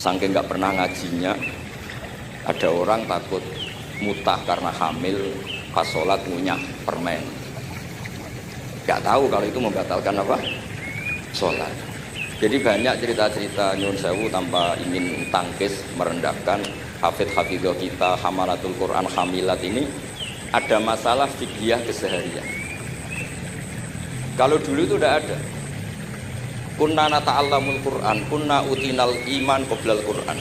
saking nggak pernah ngajinya, ada orang takut mutah karena hamil, pas sholat ngunyah permen. Nggak tahu kalau itu membatalkan apa? Sholat. Jadi banyak cerita-cerita nyun sewu tanpa ingin tangkis merendahkan hafidh-hafidhah kita, hamalatul Quran, hamilat ini ada masalah fikih keseharian. Kalau dulu itu udah ada. Kunna nata'allamul Quran, kunna utinal iman qoblal Quran.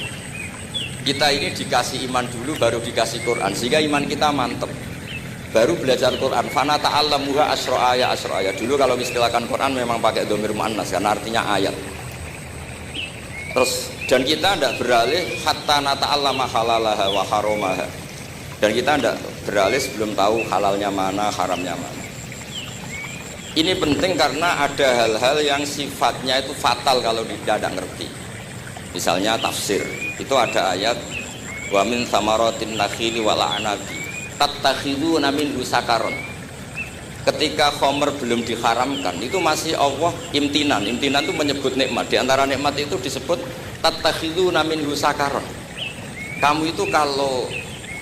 Kita ini dikasih iman dulu baru dikasih Quran, sehingga iman kita mantep. Baru belajar Quran. Fana ta'allamuha asro'aya asro'aya. Dulu kalau istilahkan Quran memang pakai dhamir muannas karena artinya ayat. Terus dan kita tidak beralih hatta nata'allama halalaha wa haromaha. Dan kita tidak beralih sebelum tahu halalnya mana, haramnya mana. Ini penting karena ada hal-hal yang sifatnya itu fatal kalau tidak ngerti. Misalnya tafsir, itu ada ayat wa min samaratin nakhili wal a'nabi tattakhiduna minhu sakaron. Ketika khamr belum diharamkan, itu masih Allah imtinan. Imtinan itu menyebut nikmat. Di antara nikmat itu disebut tattakhiduna minhu sakaron. Kamu itu kalau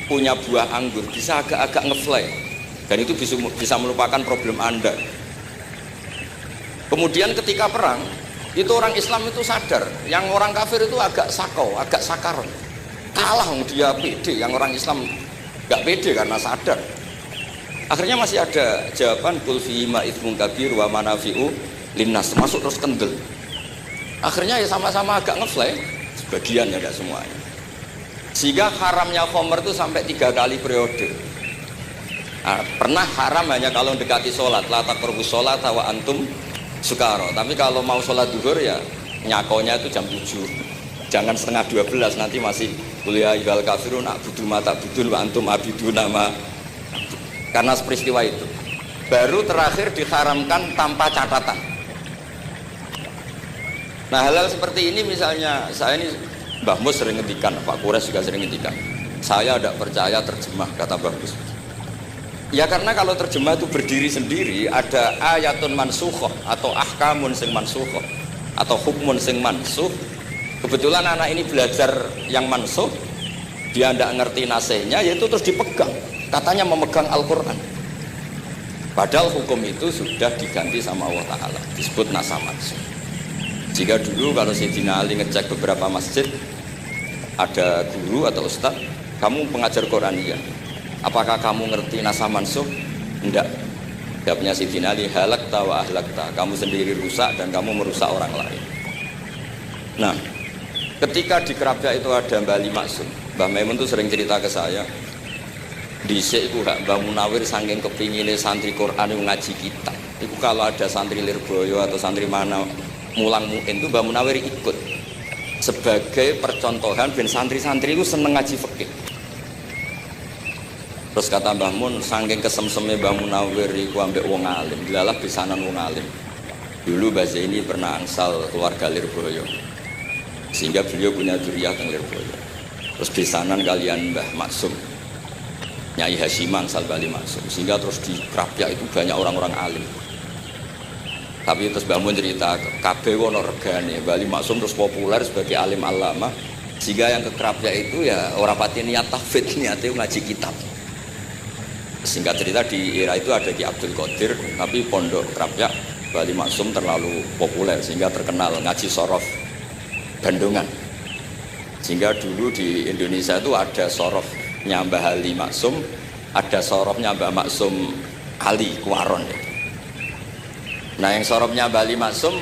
punya buah anggur bisa agak-agak ngefly. Dan itu bisa melupakan problem Anda. Kemudian ketika perang, itu orang Islam itu sadar, yang orang kafir itu agak sakau, agak sakaron. Kalah dia pede, yang orang Islam gak pede karena sadar. Akhirnya masih ada jawaban kul fi ma itsmun kabir wa manafi'u linnas, masuk terus kendel. Akhirnya ya sama-sama agak ngefly, sebagian ya gak semuanya. Sehingga haramnya khamr itu sampai 3 kali periode. Nah, pernah haram hanya kalau mendekati sholat, la taqrabus sholat wa antum sukaro. Tapi kalau mau sholat duhur ya nyakonya itu jam 7, jangan setengah 12, nanti masih kuliah ibal kafirun a'budu ma ta'budun wa antum abidun nama. Karena peristiwa itu baru terakhir diharamkan tanpa catatan. Nah hal-hal seperti ini misalnya saya ini Mbah Mus sering ngendikan, Pak Kures juga sering ngendikan, saya tidak percaya terjemah, kata Mbah Mus. Ya karena kalau terjemah itu berdiri sendiri, ada ayatun mansukhoh atau ahkamun sing mansukhoh atau hukmun sing mansuh. Kebetulan anak ini belajar yang mansuh, dia tidak ngerti nasihnya, yaitu terus dipegang, katanya memegang Al-Quran. Padahal hukum itu sudah diganti sama Allah Ta'ala, disebut nasah mansuh. Jika dulu kalau Sayyidina Ali ngecek beberapa masjid, ada guru atau ustadz, kamu pengajar Quran ya? Apakah kamu ngerti nasah mansuh? Enggak. Jawabnya Sayyidina Ali, halakta wa ahlakta. Kamu sendiri rusak dan kamu merusak orang lain. Nah, ketika di Kerapia itu ada Mbah Ali Maksum, Mbah Maimun itu sering cerita ke saya, dhisik itu Mbah Munawir saking kepingine santri Quran yang ngaji kitab. Itu kalau ada santri Lirboyo atau santri mana mulang muin itu Mbah Munawir ikut sebagai percontohan ben santri-santri itu seneng ngaji fikih. Terus kata Mbah Mun, saking kesemseme Mbah Munawir iku ambek wong alim, dilalah pisanan wong alim. Dulu Mbah Zaini pernah angsal keluarga Lirboyo, sehingga beliau punya dzurriyyah teng Lirboyo. Terus pisanan kalian Mbah Maksum, Nyai Hasyim angsal Bali Maksum, sehingga terus di Krapyak itu banyak orang-orang alim. Tapi terus Mbah Mun cerita, kabeh ono regane, Bali Maksum terus populer sebagai alim alama, sehingga yang ke Krapyak itu ya ora pati niat tahfidz, niate ngaji kitab. Singkat cerita di era itu ada Ki Abdul Qadir, tapi pondok Krapyak Bali Maksum terlalu populer sehingga terkenal ngaji sorof Bandungan. Sehingga dulu di Indonesia itu ada sorofnya Mbah Ali Maksum, ada sorofnya Mbah Maksum Ali Kuaron. Nah yang sorofnya Mbah Ali Maksum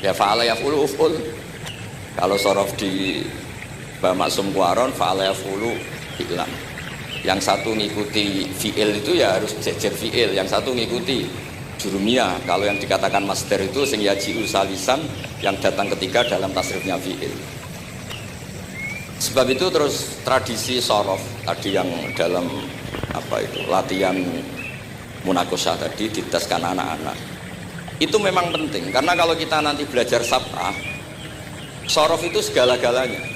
ya fa'ala yaf'ulu uf'ul. Kalau sorof di Mbah Maksum Kuaron fa'ala yaf'ulu fi'lan. Yang satu ngikuti fi'il itu ya harus jejer fi'il, yang satu ngikuti jurumiyah. Kalau yang dikatakan masdar itu sing yaji'u salisan, yang datang ketiga dalam tasrifnya fi'il. Sebab itu terus tradisi sorof tadi yang dalam apa itu latihan munakosah tadi diteskan anak-anak itu memang penting, karena kalau kita nanti belajar sab'ah, sorof itu segala-galanya.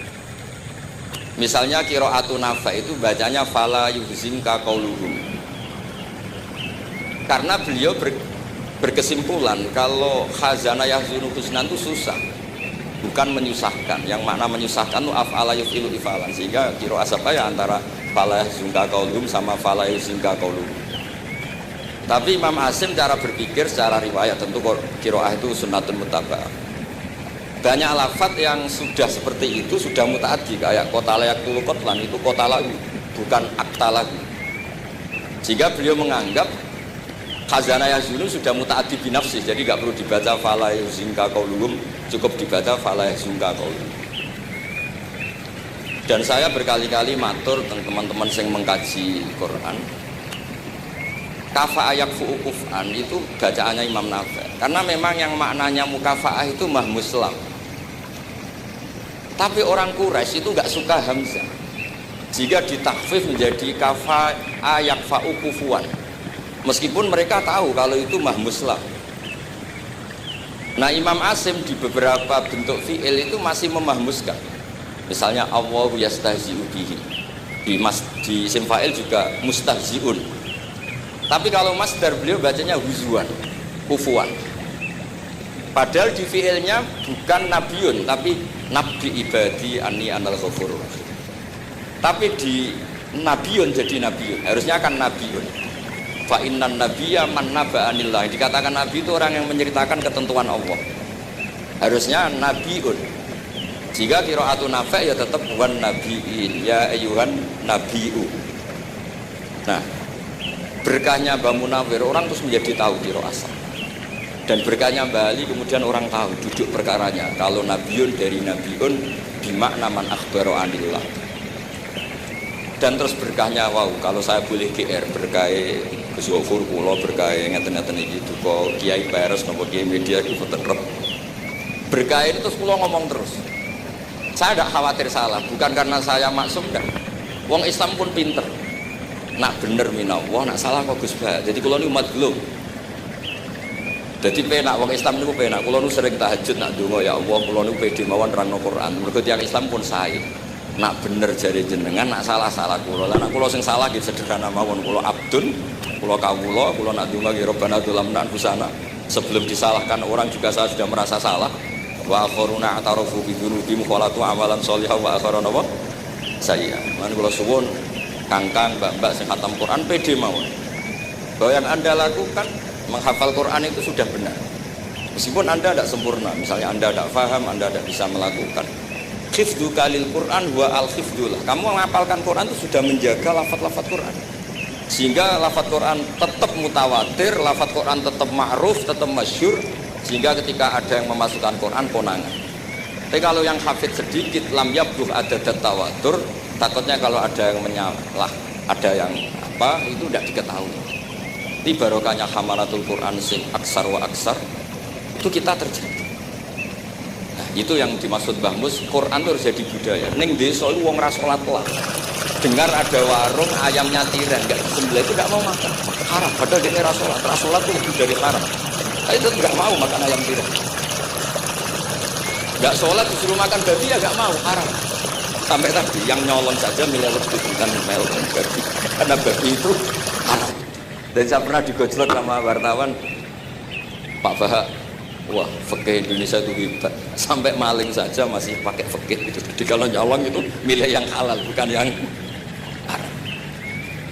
Misalnya qiraatun Nafi' itu bacanya fala yuhzinka qauluhum. Karena beliau berkesimpulan kalau khazanah yahzunu husnan itu susah. bukan menyusahkan. Yang makna menyusahkan itu af'ala yuf'ilu ifalan, sehingga qiraah apa ya antara fala yahzunka qaulum sama fala yahzunka qaulum. Tapi Imam Asim cara berpikir secara riwayat, tentu qiraah itu sunnatun mutaba'ah. Banyak lafaz yang sudah seperti itu sudah mutaaddi, kayak qatala yaqtulu qatlan itu qatala bukan aqtala. Sehingga beliau menganggap khazana yazunu sudah mutaaddi binafsih, jadi nggak perlu dibaca fala yahzunka qaulum, cukup dibaca fala yahzunka qaulum. Dan saya berkali-kali matur tentang teman-teman yang mengkaji Quran, kafa ayak fu'ukufan itu bacaannya Imam Nafi', karena memang yang maknanya mukafa'ah itu mahmuslam. Tapi orang Quraisy itu nggak suka hamzah, jika ditakhfif menjadi kafa ayak fa'ukufuan, meskipun mereka tahu kalau itu mahmuslam. Nah, Imam Asim di beberapa bentuk fi'il itu masih memahmuskan. Misalnya Allahu yastahzi'u bihi, di isim fa'il juga mustahzi'un. Tapi kalau masdar beliau bacanya huzuan, kufuan. Padahal di fi'ilnya bukan nabiun, tapi nabbi ibadi anni anal ghafur. Tapi di nabiun jadi nabiun, harusnya kan nabiun. Fa innan nabiyya man naba anillah. Dikatakan nabi itu orang yang menceritakan ketentuan Allah. Harusnya nabiun. Jika qiraatun Nafi' ya tetap wan nabiin, ya ayyuhan nabiu. Nah, berkahnya Mbah Munawwir orang terus menjadi tahu qiraat asal. Dan berkahnya Mbah Ali kemudian orang tahu duduk perkaranya. Kalau nabiun dari nabiun bimakna man akhbaro anillah. Dan terus berkahnya wow, kalau saya boleh GR berkah Gus Gofur kula berkah ngeten-ngeten iki duka Kiai Peres napa Kiai Media iki tetep. Berkah itu terus kula ngomong terus. Saya tidak khawatir salah, bukan karena saya maksum kan. Wong Islam pun pinter. Nak bener minallah, nak salah kok Gus Bah. Jadi kula niku umat belum. Jadi penak wong Islam niku penak. Kula niku sering tahajud nak donga ya Allah, kula niku pede mawon nerangno Quran. Mergo tiyang Islam pun sae. Nak bener jare jenengan, nak salah kula. Lah nak kula sing salah nggih sederhana mawon, kula abdun, kula kawula, kula nak donga nggih Rabbana dzalamna anfusana. Sebelum disalahkan orang juga saya sudah merasa salah. Wa akharuna atarafu bi dzunubihim khalatu amalan sholihan wa akharuna wa sayyi'an. Lan kula suwun kangkang mbak-mbak sing khatam Quran pede mawon. Bahwa yang Anda lakukan menghafal Quran itu sudah benar. Meskipun Anda tidak sempurna, misalnya Anda tidak paham, Anda tidak bisa melakukan. Khifdu kalil Quran wa al-khifdullah. Kamu menghafalkan Quran itu sudah menjaga lafaz-lafaz Quran. Sehingga lafaz Quran tetap mutawatir, lafaz Quran tetap ma'ruf, tetap masyhur, sehingga ketika ada yang memasukkan Quran konangan. Tapi kalau yang hafid sedikit lam yabduh ada tawatur, takutnya kalau ada yang menyalah, ada yang apa itu tidak diketahui. Di barokahnya hamalatul Quran sing aksar wa aksar itu kita terjadi. Nah, itu yang dimaksud Mbah Mus, Quran itu harus jadi budaya. Ning desa itu wong ra salat lah. Dengar ada warung ayamnya tiren enggak disembelih itu enggak mau makan. Haram, padahal dia ra salat itu lebih dari haram. Itu enggak mau makan ayam tiren. Enggak sholat disuruh makan babi ya enggak mau, haram. Sampai tadi yang nyolong saja milih lebih bukan melon babi, karena babi itu haram. Dan saya pernah digojlok sama wartawan Pak Bahak, wah fikih Indonesia itu hebat, sampai maling saja masih pakai fikih itu. Jadi kalau nyolong itu milih yang halal bukan yang haram.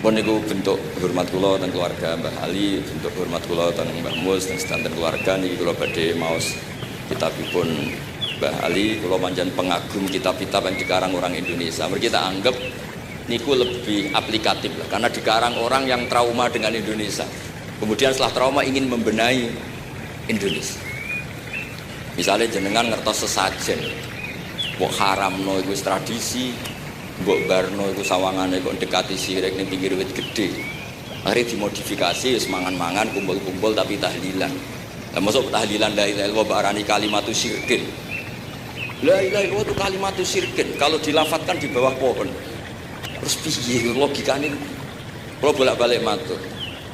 Pun itu bentuk hormat kula dan keluarga Mbah Ali, bentuk hormat kula dan Mbah Mus dan sedanten keluarga niki kula badhe maos kitabipun Mbah Ali. Kula pancen pengagum kitab-kitab yang dikarang orang Indonesia. Mereka kita anggap niku lebih aplikatif lah, karena dikarang orang yang trauma dengan Indonesia. Kemudian setelah trauma ingin membenahi Indonesia. Misalnya jenengan ngertos sesajen, mbok haramno iku tradisi, mbok barno iku sawangane kok dekati sirik ning pinggir wit gede. Akhirnya dimodifikasi, mangan-mangan, kumpul-kumpul tapi tahlilan. Lah masuk tahlilan la ilaha illallah barani kalimatu syirkin. La ilaha illallah itu kalimatu syirkin kalau dilafatkan di bawah pohon. Terus piye logikane? Kalau bolak-balik matur.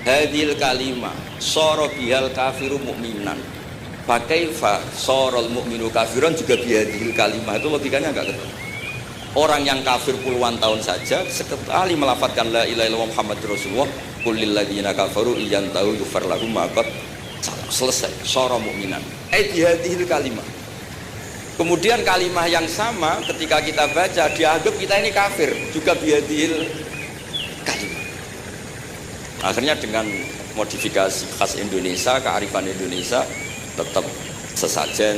Hadil kalimah sara bihal kafiru mukminan. Fakaifa saral mukminu kafiran juga bihadil kalimah. Itu logikanya enggak ketemu. Orang yang kafir puluhan tahun saja sekali melafatkan la ilaha illallah Muhammadur Rasulullah qul lil ladzina kafaru iyantahu yufar lahum ma qad selesai sara mukminan. Bihadil kalimah. Kemudian kalimah yang sama ketika kita baca dianggap kita ini kafir juga biadil kalimah. Akhirnya dengan modifikasi khas Indonesia, kearifan Indonesia tetap sesajen